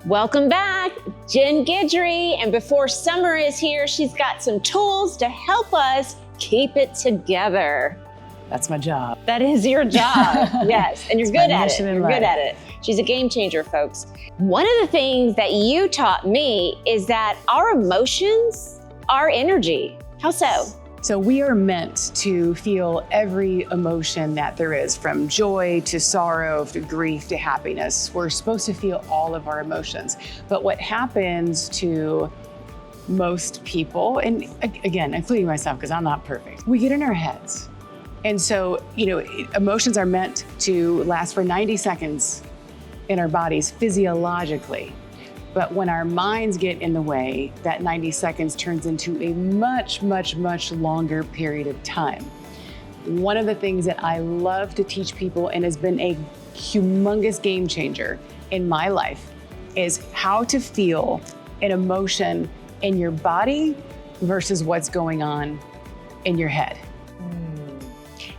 Welcome back, Jen Guidry. And before summer is here, she's got some tools to help us keep it together. That's my job. That is your job, yes. And you're good at it. You're good at it. She's a game changer, folks. One of the things that you taught me is that our emotions are energy. How so? So we are meant to feel every emotion that there is, from joy to sorrow to grief to happiness. We're supposed to feel all of our emotions. But what happens to most people, and again, including myself, because I'm not perfect, we get in our heads. And so, emotions are meant to last for 90 seconds in our bodies physiologically. But when our minds get in the way, that 90 seconds turns into a much, much, much longer period of time. One of the things that I love to teach people, and has been a humongous game changer in my life, is how to feel an emotion in your body versus what's going on in your head.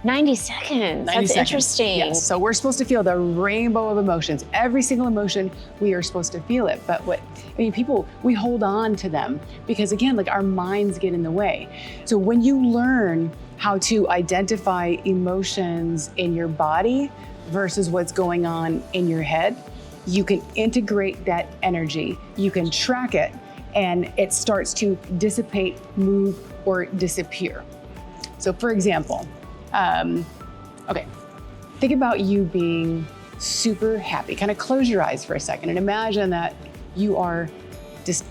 90 seconds. 90 That's seconds. interesting. Yes. So we're supposed to feel the rainbow of emotions. Every single emotion, we are supposed to feel it. But people, we hold on to them because, again, our minds get in the way. So when you learn how to identify emotions in your body versus what's going on in your head, you can integrate that energy. You can track it, and it starts to dissipate, move, or disappear. So for example, think about you being super happy. Kind of close your eyes for a second and imagine that you are just,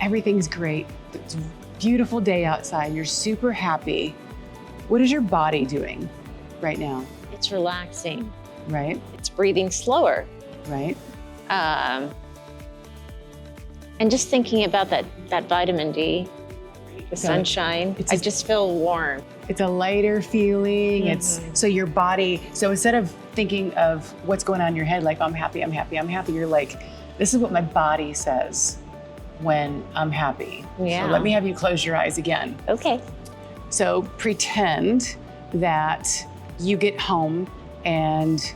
everything's great. It's a beautiful day outside. You're super happy. What is your body doing right now? It's relaxing. Right? It's breathing slower. Right? And just thinking about that vitamin D, the sunshine, I just feel warm. It's a lighter feeling. It's so your body, so instead of thinking of what's going on in your head, like I'm happy, you're like, this is what my body says when I'm happy. Yeah. So let me have you close your eyes again. Okay. So pretend that you get home and,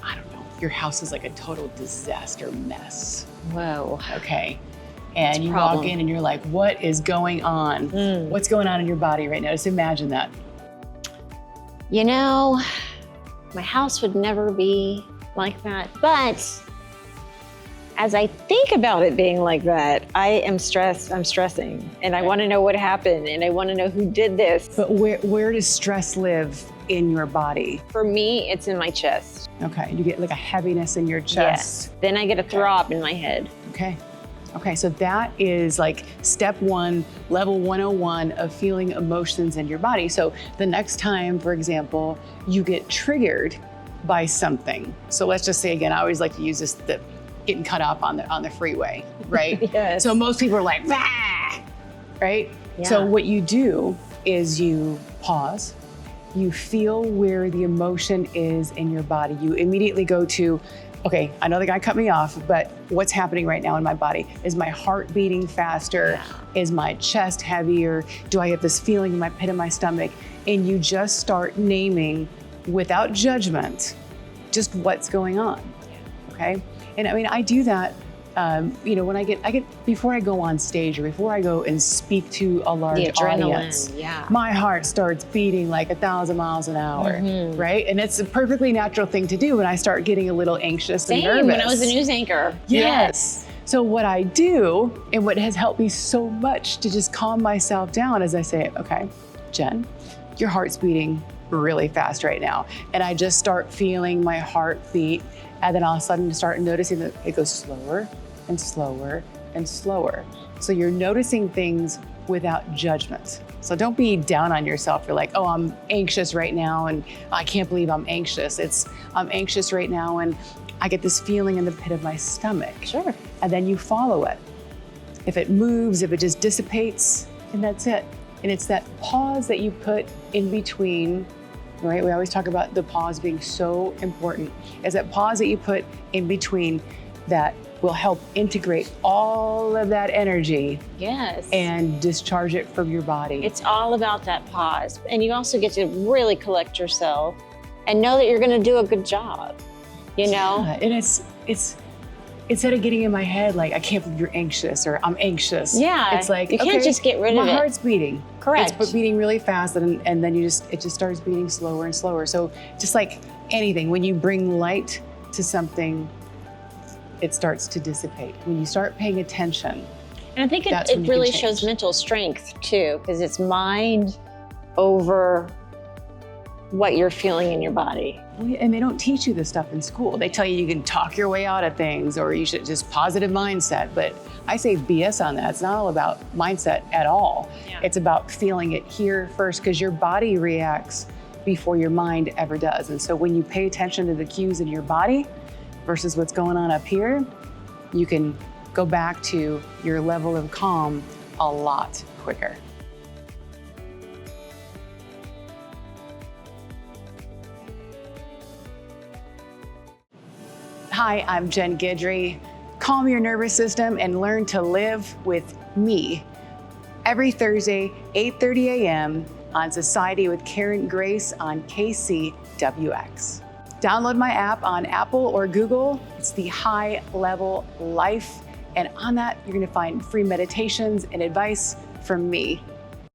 I don't know, your house is like a total disaster mess. Whoa. Okay. And you walk in and you're like, what is going on? What's going on in your body right now? Just imagine that. My house would never be like that. But as I think about it being like that, I am stressed. I'm stressing. And I want to know what happened. And I want to know who did this. But where does stress live in your body? For me, it's in my chest. Okay. You get like a heaviness in your chest. Yes. Then I get a throb in my head. Okay, so that is like step one, level 101 of feeling emotions in your body. So the next time, for example, you get triggered by something. So let's just say again, I always like to use this, the getting cut off on the freeway, right? Yes. So most people are like, bah! Right? Yeah. So what you do is you pause, you feel where the emotion is in your body. You immediately go to, okay, I know the guy cut me off, but what's happening right now in my body? Is my heart beating faster? Yeah. Is my chest heavier? Do I have this feeling in my pit of my stomach? And you just start naming, without judgment, just what's going on, okay? And I mean, I do that, when I get, before I go on stage or before I go and speak to a large audience, my heart starts beating like 1,000 miles an hour, right? And it's a perfectly natural thing to do when I start getting a little anxious and nervous. When I was a news anchor. Yes. So what I do, and what has helped me so much to just calm myself down, is I say, okay, Jen, your heart's beating really fast right now. And I just start feeling my heart beat. And then all of a sudden start noticing that it goes slower and slower and slower. So you're noticing things without judgment. So don't be down on yourself. You're like, oh, I'm anxious right now and I can't believe I'm anxious. I'm anxious right now and I get this feeling in the pit of my stomach. Sure. And then you follow it. If it moves, if it just dissipates, and that's it. And it's that pause that you put in between, right? We always talk about the pause being so important. It's that pause that you put in between that will help integrate all of that energy. Yes. And discharge it from your body. It's all about that pause. And you also get to really collect yourself and know that you're going to do a good job, you know? Yeah, and instead of getting in my head, like, I can't believe you're anxious or I'm anxious. Yeah, It's like, you can't okay, just get rid of my it. heart's beating. Correct. It's beating really fast and then it just starts beating slower and slower. So just like anything, when you bring light to something, it starts to dissipate. When you start paying attention. And I think That's it when you can really change. shows mental strength too, because it's mind over what you're feeling in your body. And they don't teach you this stuff in school. They tell you can talk your way out of things or you should just positive mindset. But I say BS on that. It's not all about mindset at all. Yeah. It's about feeling it here first because your body reacts before your mind ever does. And so when you pay attention to the cues in your body versus what's going on up here, you can go back to your level of calm a lot quicker. Hi, I'm Jen Guidry. Calm your nervous system and learn to live with me. Every Thursday, 8:30 a.m. on Society with Karen Grace on KCWX. Download my app on Apple or Google. It's the High Level Life. And on that, you're gonna find free meditations and advice from me.